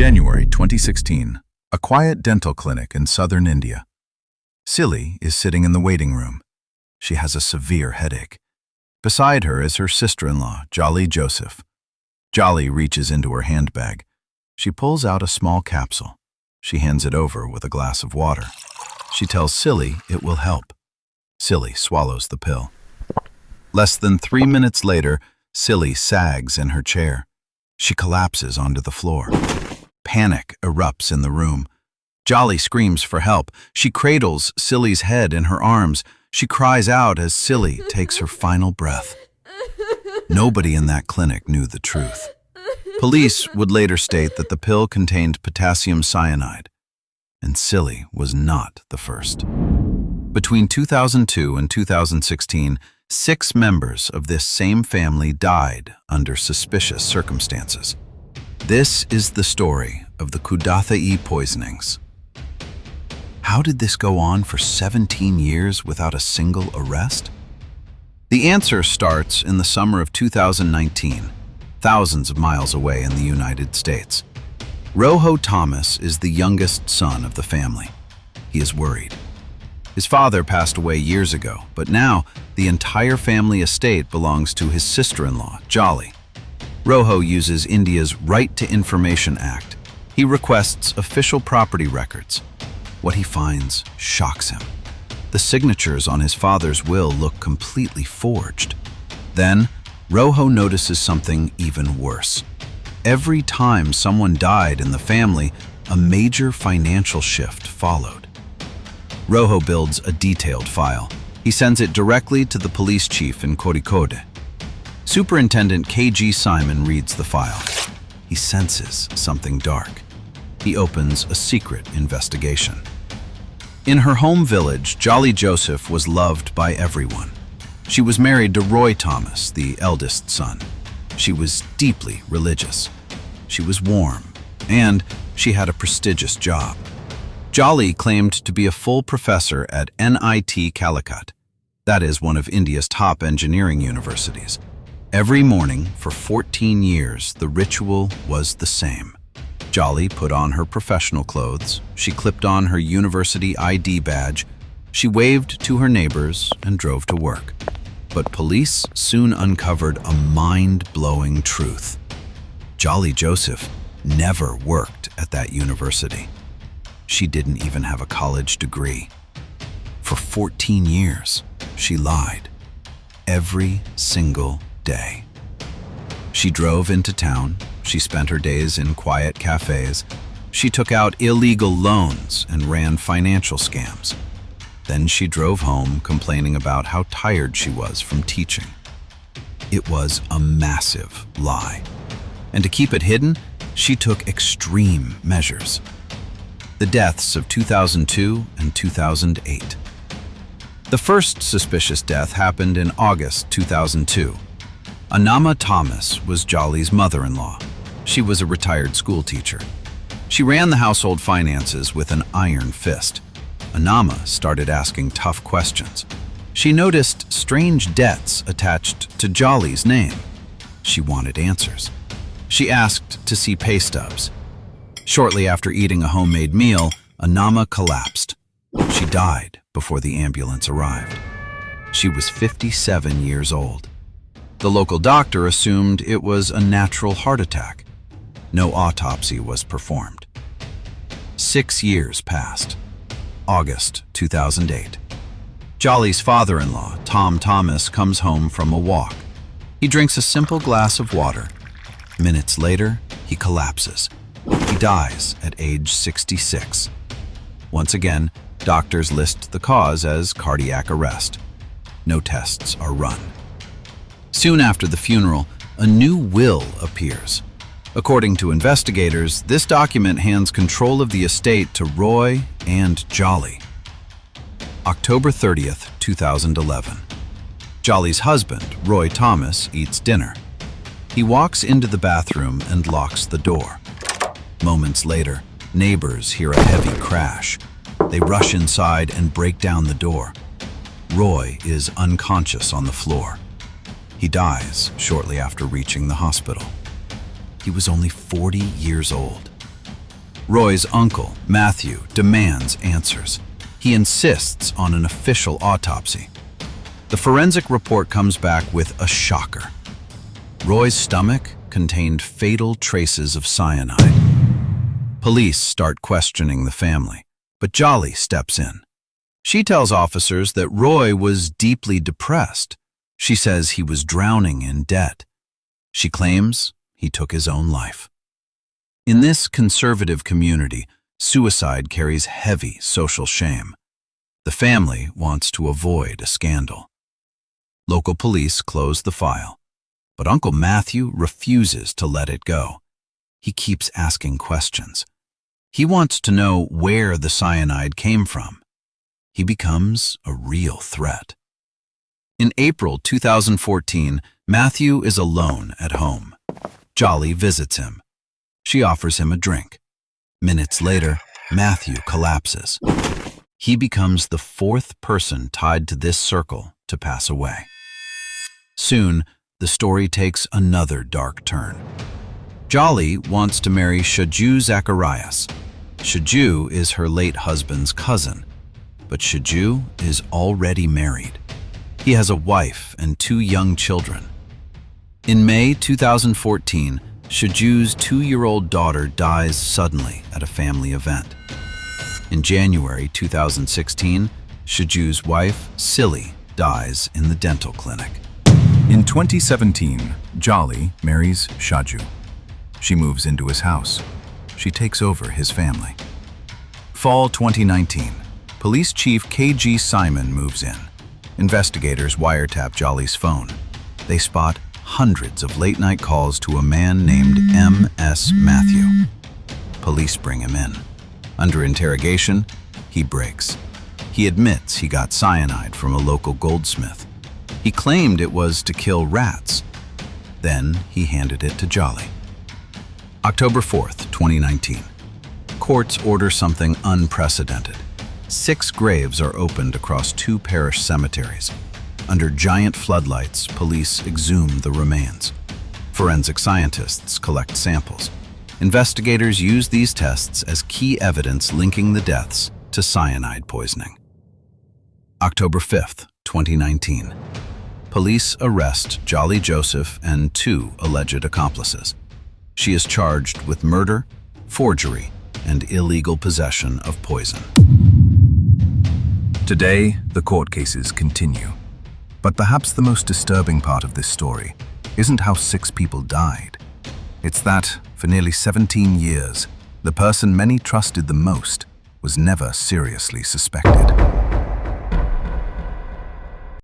January 2016. A quiet dental clinic in southern India. Silly is sitting in the waiting room. She has a severe headache. Beside her is her sister-in-law, Jolly Joseph. Jolly reaches into her handbag. She pulls out a small capsule. She hands it over with a glass of water. She tells Silly it will help. Silly swallows the pill. Less than 3 minutes later, Silly sags in her chair. She collapses onto the floor. Panic erupts in the room. Jolly screams for help. She cradles Silly's head in her arms. She cries out as Silly takes her final breath. Nobody in that clinic knew the truth. Police would later state that the pill contained potassium cyanide, and Silly was not the first. Between 2002 and 2016, 6 members of this same family died under suspicious circumstances. This is the story of the Koodathayi poisonings. How did this go on for 17 years without a single arrest? The answer starts in the summer of 2019, thousands of miles away in the United States. Roho Thomas is the youngest son of the family. He is worried. His father passed away years ago, but now the entire family estate belongs to his sister-in-law, Jolly. Roho uses India's Right to Information Act. He requests official property records. What he finds shocks him. The signatures on his father's will look completely forged. Then, Roho notices something even worse. Every time someone died in the family, a major financial shift followed. Roho builds a detailed file. He sends it directly to the police chief in Calicut. Superintendent K.G. Simon reads the file. He senses something dark. He opens a secret investigation. In her home village, Jolly Joseph was loved by everyone. She was married to Roy Thomas, the eldest son. She was deeply religious. She was warm, and she had a prestigious job. Jolly claimed to be a full professor at NIT Calicut. That is one of India's top engineering universities. Every morning for 14 years, the ritual was the same. Jolly put on her professional clothes. She clipped on her university ID badge. She waved to her neighbors and drove to work. But police soon uncovered a mind-blowing truth. Jolly Joseph never worked at that university. She didn't even have a college degree. For 14 years, she lied. Every single day. She drove into town. She spent her days in quiet cafes. She took out illegal loans and ran financial scams. Then she drove home complaining about how tired she was from teaching. It was a massive lie. And to keep it hidden, she took extreme measures. The deaths of 2002 and 2008. The first suspicious death happened in August 2002. Anama Thomas was Jolly's mother-in-law. She was a retired school teacher. She ran the household finances with an iron fist. Anama started asking tough questions. She noticed strange debts attached to Jolly's name. She wanted answers. She asked to see pay stubs. Shortly after eating a homemade meal, Anama collapsed. She died before the ambulance arrived. She was 57 years old. The local doctor assumed it was a natural heart attack. No autopsy was performed. 6 years passed. August 2008. Jolly's father-in-law, Tom Thomas, comes home from a walk. He drinks a simple glass of water. Minutes later, he collapses. He dies at age 66. Once again, doctors list the cause as cardiac arrest. No tests are run. Soon after the funeral, a new will appears. According to investigators, this document hands control of the estate to Roy and Jolly. October 30th, 2011. Jolly's husband, Roy Thomas, eats dinner. He walks into the bathroom and locks the door. Moments later, neighbors hear a heavy crash. They rush inside and break down the door. Roy is unconscious on the floor. He dies shortly after reaching the hospital. He was only 40 years old. Roy's uncle, Matthew, demands answers. He insists on an official autopsy. The forensic report comes back with a shocker. Roy's stomach contained fatal traces of cyanide. Police start questioning the family, but Jolly steps in. She tells officers that Roy was deeply depressed. She says he was drowning in debt. She claims he took his own life. In this conservative community, suicide carries heavy social shame. The family wants to avoid a scandal. Local police close the file, but Uncle Matthew refuses to let it go. He keeps asking questions. He wants to know where the cyanide came from. He becomes a real threat. In April 2014, Matthew is alone at home. Jolly visits him. She offers him a drink. Minutes later, Matthew collapses. He becomes the fourth person tied to this circle to pass away. Soon, the story takes another dark turn. Jolly wants to marry Shaju Zacharias. Shaju is her late husband's cousin, but Shaju is already married. He has a wife and 2 young children. In May 2014, Shaju's 2-year-old daughter dies suddenly at a family event. In January 2016, Shaju's wife, Silly, dies in the dental clinic. In 2017, Jolly marries Shaju. She moves into his house. She takes over his family. Fall 2019, Police Chief K.G. Simon moves in. Investigators wiretap Jolly's phone. They spot hundreds of late-night calls to a man named M.S. Matthew. Police bring him in. Under interrogation, he breaks. He admits he got cyanide from a local goldsmith. He claimed it was to kill rats. Then he handed it to Jolly. October 4th, 2019. Courts order something unprecedented. 6 graves are opened across 2 parish cemeteries. Under giant floodlights, police exhume the remains. Forensic scientists collect samples. Investigators use these tests as key evidence linking the deaths to cyanide poisoning. October 5th, 2019. Police arrest Jolly Joseph and 2 alleged accomplices. She is charged with murder, forgery, and illegal possession of poison. Today, the court cases continue. But perhaps the most disturbing part of this story isn't how 6 people died. It's that, for nearly 17 years, the person many trusted the most was never seriously suspected.